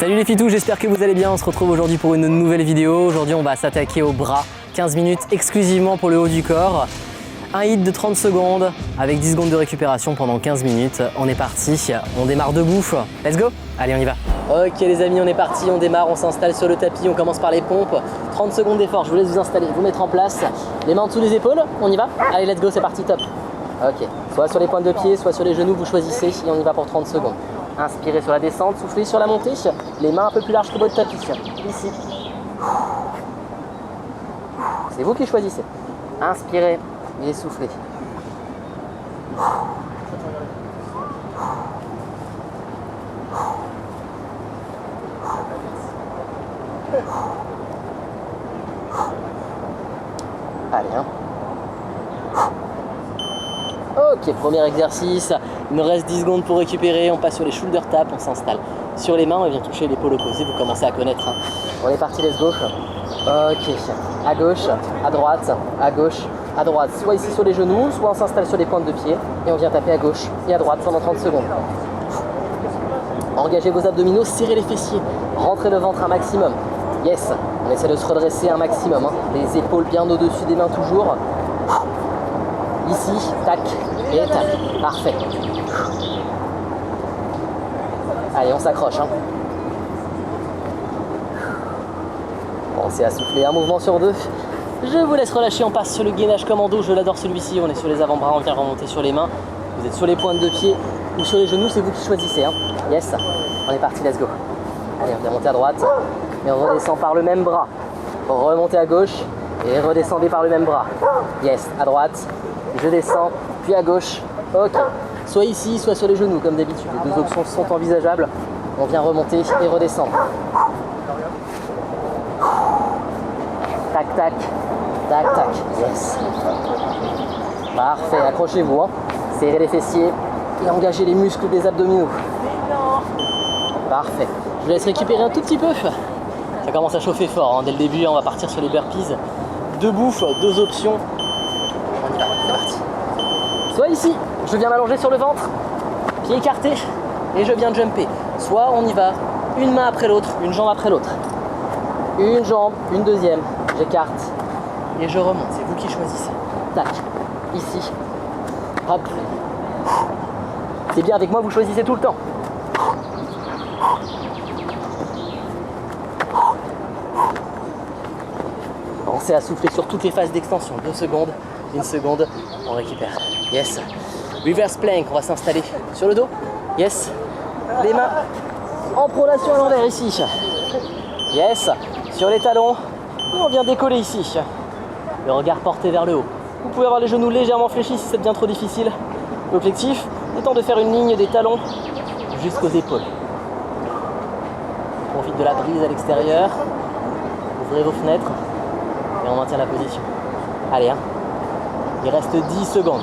Salut les fitous, j'espère que vous allez bien. On se retrouve aujourd'hui pour une nouvelle vidéo. Aujourd'hui on va s'attaquer au bras, 15 minutes exclusivement pour le haut du corps. Un hit de 30 secondes avec 10 secondes de récupération pendant 15 minutes. On est parti, on démarre debout. Let's go. Allez, on y va. Ok les amis, on est parti, on démarre, on s'installe sur le tapis, on commence par les pompes. 30 secondes d'effort, je vous laisse vous installer, vous mettre en place. Les mains en dessous des épaules, on y va. Allez, let's go, c'est parti, top. Ok, soit sur les pointes de pied, soit sur les genoux, vous choisissez et on y va pour 30 secondes. Inspirez sur la descente, soufflez sur la montée, les mains un peu plus larges que votre tapis, ici. C'est vous qui choisissez. Inspirez et soufflez. Allez, hein. Ok, premier exercice, il nous reste 10 secondes pour récupérer, on passe sur les shoulder taps, on s'installe sur les mains, on vient toucher l'épaule opposée, vous commencez à connaître. Hein. On est parti, let's go. Ok, à gauche, à droite, à gauche, à droite, soit ici sur les genoux, soit on s'installe sur les pointes de pied et on vient taper à gauche et à droite pendant 30 secondes. Engagez vos abdominaux, serrez les fessiers, rentrez le ventre un maximum. Yes, on essaie de se redresser un maximum, hein. Les épaules bien au-dessus des mains toujours. Ici, tac et tac. Parfait. Allez, on s'accroche. Hein. Pensez à souffler un mouvement sur deux. Je vous laisse relâcher, on passe sur le gainage commando. Je l'adore celui-ci, on est sur les avant-bras, on vient remonter sur les mains. Vous êtes sur les pointes de pied ou sur les genoux, c'est vous qui choisissez. Hein. Yes, on est parti, let's go. Allez, on vient monter à droite et on redescend par le même bras. Remontez à gauche et redescendez par le même bras. Yes, à droite. Je descends, puis à gauche, ok. Soit ici, soit sur les genoux, comme d'habitude. Les deux options sont envisageables. On vient remonter et redescendre. Tac, tac, tac, tac, yes. Parfait, accrochez-vous, hein. Serrez les fessiers et engagez les muscles des abdominaux. Parfait. Je vous laisse récupérer un tout petit peu. Ça commence à chauffer fort, hein. Dès le début, on va partir sur les burpees. Debout, deux options. On y va, c'est parti. Soit ici, je viens m'allonger sur le ventre, pied écarté, et je viens jumper. Soit on y va, une main après l'autre, une jambe après l'autre. Une jambe, une deuxième, j'écarte, et je remonte. C'est vous qui choisissez. Tac, ici, hop. C'est bien, avec moi, vous choisissez tout le temps. Pensez à souffler sur toutes les phases d'extension. 2 secondes. 1 seconde, on récupère. Yes. Reverse plank, on va s'installer sur le dos. Yes. Les mains en pronation à l'envers ici. Yes. Sur les talons. Et on vient décoller ici. Le regard porté vers le haut. Vous pouvez avoir les genoux légèrement fléchis si ça devient trop difficile. L'objectif étant de faire une ligne des talons jusqu'aux épaules. On profite de la brise à l'extérieur. Ouvrez vos fenêtres et on maintient la position. Allez, hein. Il reste 10 secondes.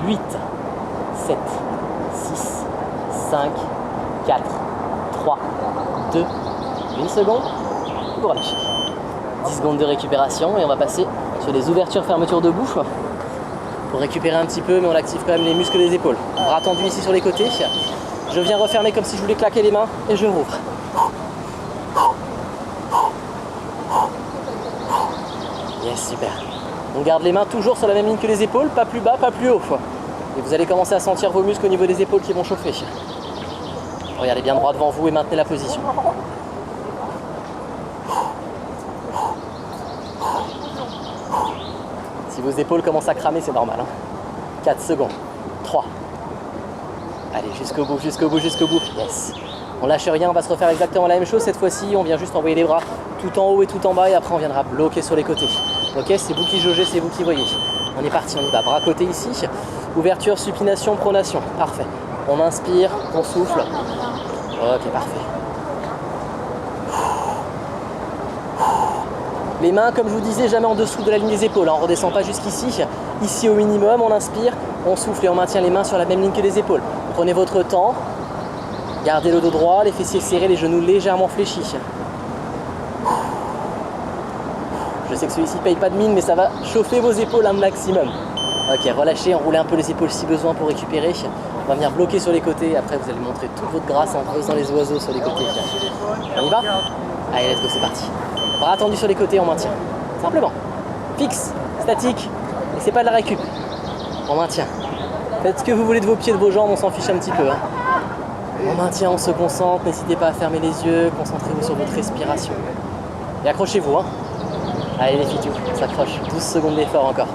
8, 7, 6, 5, 4, 3, 2, 1 seconde. Vous relâchez. 10 secondes de récupération et on va passer sur les ouvertures-fermetures debout pour récupérer un petit peu, mais on active quand même les muscles des épaules. Bras tendu ici sur les côtés. Je viens refermer comme si je voulais claquer les mains et je rouvre. Yes, super. On garde les mains toujours sur la même ligne que les épaules, pas plus bas, pas plus haut. Et vous allez commencer à sentir vos muscles au niveau des épaules qui vont chauffer. Regardez bien droit devant vous et maintenez la position. Si vos épaules commencent à cramer, c'est normal. Hein. 4 secondes. 3. Allez, jusqu'au bout, jusqu'au bout, jusqu'au bout. Yes. On lâche rien, on va se refaire exactement la même chose. Cette fois-ci, on vient juste envoyer les bras tout en haut et tout en bas et après on viendra bloquer sur les côtés. Ok, c'est vous qui jaugez, c'est vous qui voyez. On est parti, on y va. Bras côté ici. Ouverture, supination, pronation. Parfait. On inspire, on souffle. Ok, parfait. Les mains, comme je vous disais, jamais en dessous de la ligne des épaules. On ne redescend pas jusqu'ici. Ici au minimum, on inspire, on souffle et on maintient les mains sur la même ligne que les épaules. Prenez votre temps. Gardez le dos droit, les fessiers serrés, les genoux légèrement fléchis. Je sais que celui-ci paye pas de mine, mais ça va chauffer vos épaules un maximum. Ok, relâchez, enroulez un peu les épaules si besoin pour récupérer. On va venir bloquer sur les côtés. Après, vous allez montrer toute votre grâce en faisant les oiseaux sur les côtés. On y va? Allez, let's go, c'est parti. Bras tendus sur les côtés, on maintient. Simplement. Fixe, statique. Et c'est pas de la récup. On maintient. Faites ce que vous voulez de vos pieds, de vos jambes, on s'en fiche un petit peu. Hein. On maintient, on se concentre. N'hésitez pas à fermer les yeux. Concentrez-vous sur votre respiration. Et accrochez-vous. Hein. Allez, les filles, on s'accroche. 12 secondes d'effort encore.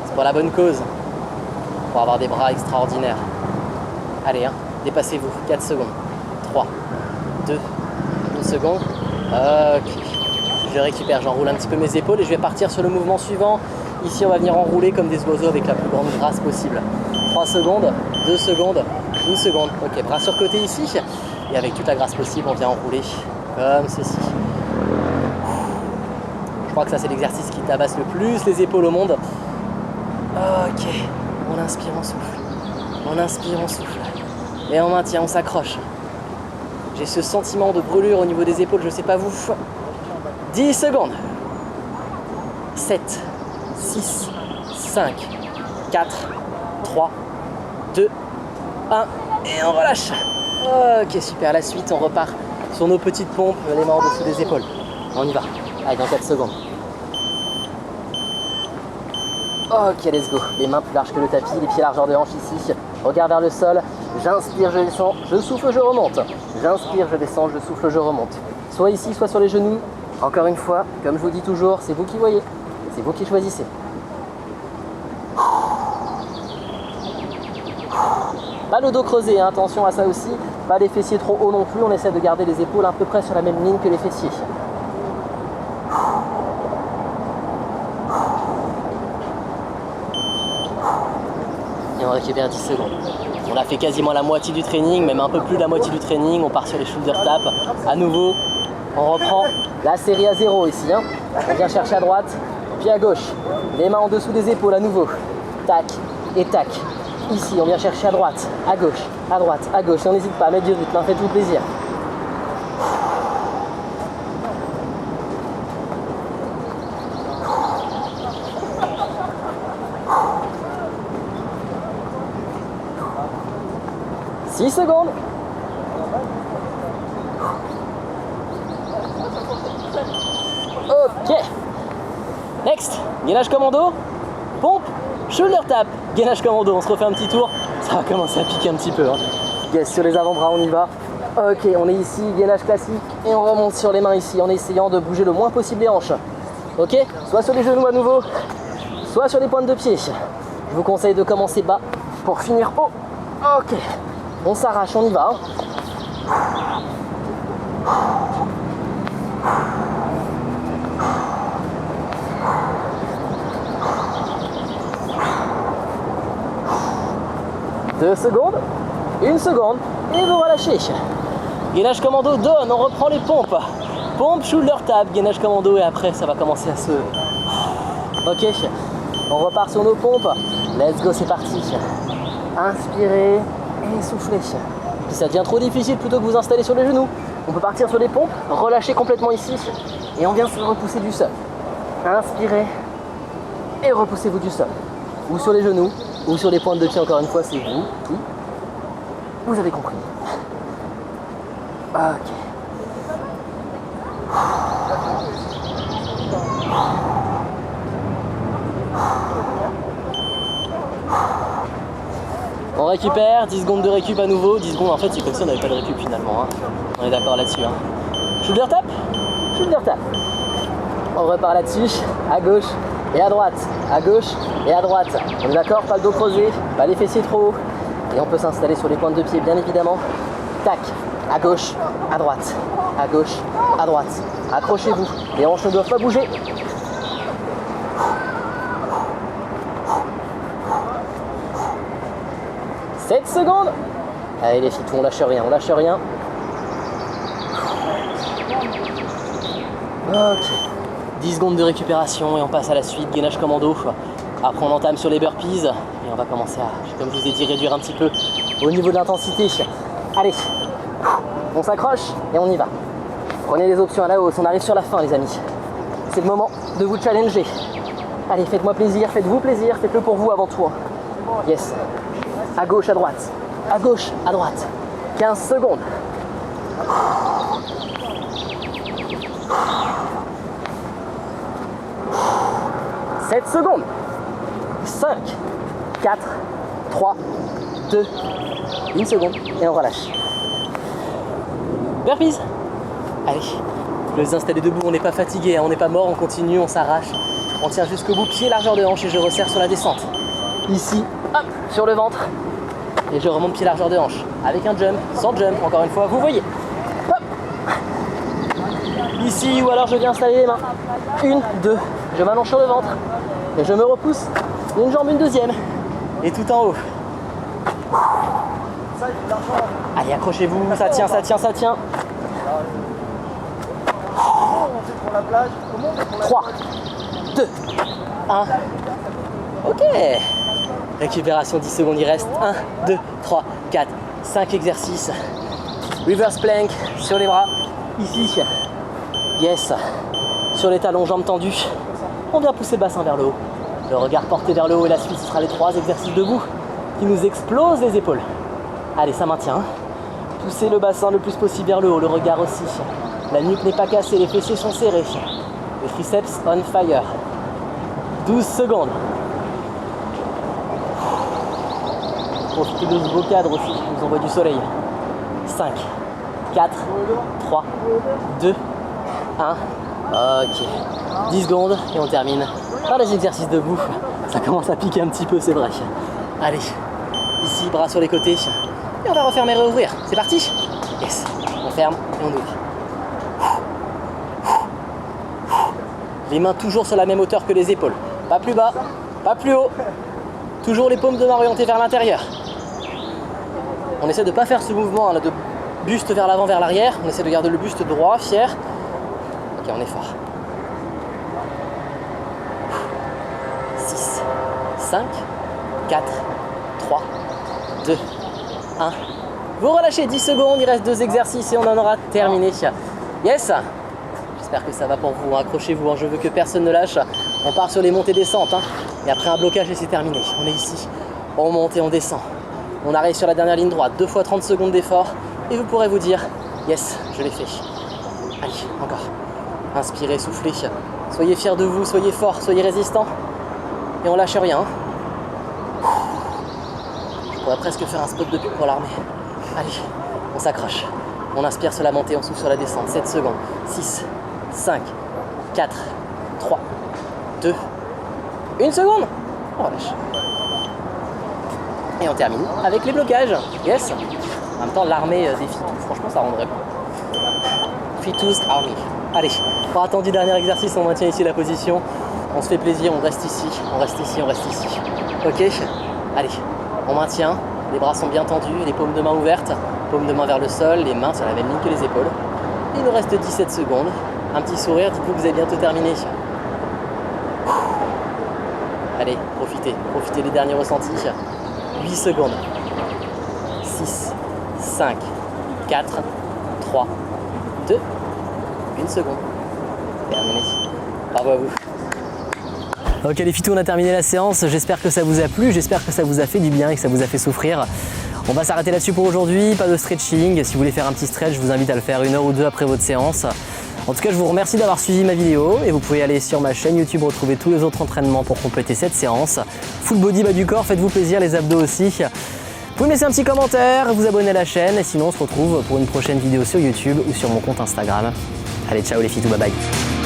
C'est pour la bonne cause. Pour avoir des bras extraordinaires. Allez, hein, dépassez-vous. 4 secondes. 3, 2, 1 seconde. Ok. Je récupère, j'enroule un petit peu mes épaules et je vais partir sur le mouvement suivant. Ici, on va venir enrouler comme des oiseaux avec la plus grande grâce possible. 3 secondes, 2 secondes, 1 seconde. Ok, bras sur côté ici. Et avec toute la grâce possible, on vient enrouler comme ceci. Je crois que ça, c'est l'exercice qui tabasse le plus les épaules au monde. Ok, on inspire, on souffle. On inspire, on souffle. Et on maintient, on s'accroche. J'ai ce sentiment de brûlure au niveau des épaules, je sais pas vous. 10 secondes. 7, 6, 5, 4, 3, 2, 1. Et on relâche. Ok, super. La suite, on repart sur nos petites pompes, les mains en dessous des épaules. On y va. Allez, dans 4 secondes. Ok, let's go. Les mains plus larges que le tapis, les pieds largeur de hanche ici. Regard vers le sol. J'inspire, je descends, je souffle, je remonte. J'inspire, je descends, je souffle, je remonte. Soit ici, soit sur les genoux. Encore une fois, comme je vous dis toujours, c'est vous qui voyez. C'est vous qui choisissez. Pas le dos creusé, hein, attention à ça aussi. Pas les fessiers trop hauts non plus. On essaie de garder les épaules à peu près sur la même ligne que les fessiers. Et on récupère 10 secondes. On a fait quasiment la moitié du training, même un peu plus de la moitié du training. On part sur les shoulder taps. À nouveau, on reprend la série à 0 ici. Hein. On vient chercher à droite, puis à gauche. Les mains en dessous des épaules à nouveau. Tac et tac. Ici, on vient chercher à droite, à gauche, à droite, à gauche. Et on n'hésite pas à mettre du rythme, hein. Faites-vous plaisir. « 6 secondes. Ok. Next. Gainage commando. Pompe. Shoulder tap. Gainage commando. On se refait un petit tour. Ça va commencer à piquer un petit peu. Hein. Yes, sur les avant-bras, on y va. Ok, on est ici. Gainage classique. Et on remonte sur les mains ici en essayant de bouger le moins possible les hanches. Ok. Soit sur les genoux à nouveau. Soit sur les pointes de pied. Je vous conseille de commencer bas pour finir haut. Ok. On s'arrache, on y va. Deux secondes, 1 seconde, et vous relâchez. Gainage commando, donne, on reprend les pompes. Pompe, shoulder tap, gainage commando, et après ça va commencer à se... Ok, on repart sur nos pompes. Let's go, c'est parti. Inspirez. Et soufflez. Si ça devient trop difficile, plutôt que vous installer sur les genoux, on peut partir sur les pompes, relâcher complètement ici et on vient se repousser du sol. Inspirez et repoussez-vous du sol. Ou sur les genoux, ou sur les pointes de pied, encore une fois, c'est vous qui... Vous avez compris. Ok. On récupère, 10 secondes de récup à nouveau, 10 secondes en fait c'est comme si on n'avait pas de récup finalement, hein. On est d'accord là-dessus. Hein. Shoulder tap, shoulder tap. On repart là-dessus, à gauche et à droite, à gauche et à droite. On est d'accord, pas le dos creusé, pas les fessiers trop hauts. Et on peut s'installer sur les pointes de pied bien évidemment. Tac, à gauche, à droite, à gauche, à droite. Accrochez-vous, les hanches ne doivent pas bouger. « 7 secondes. Allez les filles, on lâche rien, on lâche rien. Ok. 10 secondes de récupération et on passe à la suite, gainage commando. Après on entame sur les burpees et on va commencer à, comme je vous ai dit, réduire un petit peu au niveau de l'intensité. Allez, on s'accroche et on y va. Prenez les options à la hausse, on arrive sur la fin les amis. C'est le moment de vous challenger. Allez, faites-moi plaisir, faites-vous plaisir, faites-le pour vous avant tout. Yes. À gauche, à droite. À gauche, à droite. 15 secondes. 7 secondes. 5, 4, 3, 2, 1 seconde. Et on relâche. Burpees. Allez, je vais vous installer debout, on n'est pas fatigué, hein, on n'est pas mort, on continue, on s'arrache. On tient jusqu'au bout, pied, largeur de hanche et je resserre sur la descente. Ici, hop, sur le ventre. Et je remonte pied, largeur de hanche. Avec un jump, sans jump, encore une fois, vous voyez. Hop. Ici, ou alors je viens installer les mains. 1, 2, je m'allonge sur le ventre. Et je me repousse, une jambe, une deuxième. Et tout en haut. Allez, accrochez-vous, ça tient, ça tient, ça tient. 3, 2, 1. Ok. Récupération 10 secondes, il reste 1, 2, 3, 4, 5 exercices. Reverse plank sur les bras. Ici. Yes. Sur les talons, jambes tendues. On vient pousser le bassin vers le haut. Le regard porté vers le haut et la suite, ce sera les 3 exercices debout qui nous explosent les épaules. Allez, ça maintient. Poussez le bassin le plus possible vers le haut, le regard aussi. La nuque n'est pas cassée, les fessiers sont serrés. Les triceps on fire. 12 secondes. Profitez de ce beau cadre aussi, qui nous envoie du soleil. 5, 4, 3, 2, 1. Ok. 10 secondes et on termine par les exercices debout. Ça commence à piquer un petit peu, c'est vrai. Allez, ici, bras sur les côtés. Et on va refermer et réouvrir. C'est parti? Yes. On ferme et on ouvre. Les mains toujours sur la même hauteur que les épaules. Pas plus bas, pas plus haut. Toujours les paumes de main orientées vers l'intérieur. On essaie de ne pas faire ce mouvement là, de buste vers l'avant, vers l'arrière. On essaie de garder le buste droit, fier. Ok, on est fort. 6, 5, 4, 3, 2, 1. Vous relâchez 10 secondes, il reste 2 exercices et on en aura terminé. Yes! J'espère que ça va pour vous, accrochez-vous, hein. Je veux que personne ne lâche. On part sur les montées-descentes, hein. Et après un blocage et c'est terminé. On est ici, on monte et on descend. On arrive sur la dernière ligne droite, 2 fois 30 secondes d'effort et vous pourrez vous dire, yes, je l'ai fait. Allez, encore. Inspirez, soufflez. Soyez fiers de vous, soyez forts, soyez résistants. Et on lâche rien. Je pourrais presque faire un spot de pub pour l'armée. Allez, on s'accroche. On inspire sur la montée, on souffle sur la descente. 7 secondes. 6, 5, 4, 3, 2, 1 seconde. On relâche. Et on termine avec les blocages. Yes. En même temps, l'armée des Fitous, franchement, ça rendrait pas. Fitous Army. Allez, pas attendu dernier exercice, on maintient ici la position. On se fait plaisir, on reste ici, on reste ici, on reste ici. Ok. Allez, on maintient. Les bras sont bien tendus, les paumes de main ouvertes, paumes de main vers le sol, les mains sur la même ligne que les épaules. Il nous reste 17 secondes. Un petit sourire, dites-vous que vous avez bientôt terminé. Allez, profitez des derniers ressentis. 8 secondes. 6, 5, 4, 3, 2, 1 seconde. Terminé. Bravo à vous. Ok les Fitous, on a terminé la séance. J'espère que ça vous a plu, j'espère que ça vous a fait du bien et que ça vous a fait souffrir. On va s'arrêter là-dessus pour aujourd'hui, pas de stretching. Si vous voulez faire un petit stretch, je vous invite à le faire 1 heure ou 2 après votre séance. En tout cas, je vous remercie d'avoir suivi ma vidéo et vous pouvez aller sur ma chaîne YouTube retrouver tous les autres entraînements pour compléter cette séance. Full body, bas du corps, faites-vous plaisir, les abdos aussi. Vous pouvez me laisser un petit commentaire, vous abonner à la chaîne et sinon on se retrouve pour une prochaine vidéo sur YouTube ou sur mon compte Instagram. Allez, ciao les Fitous, bye bye.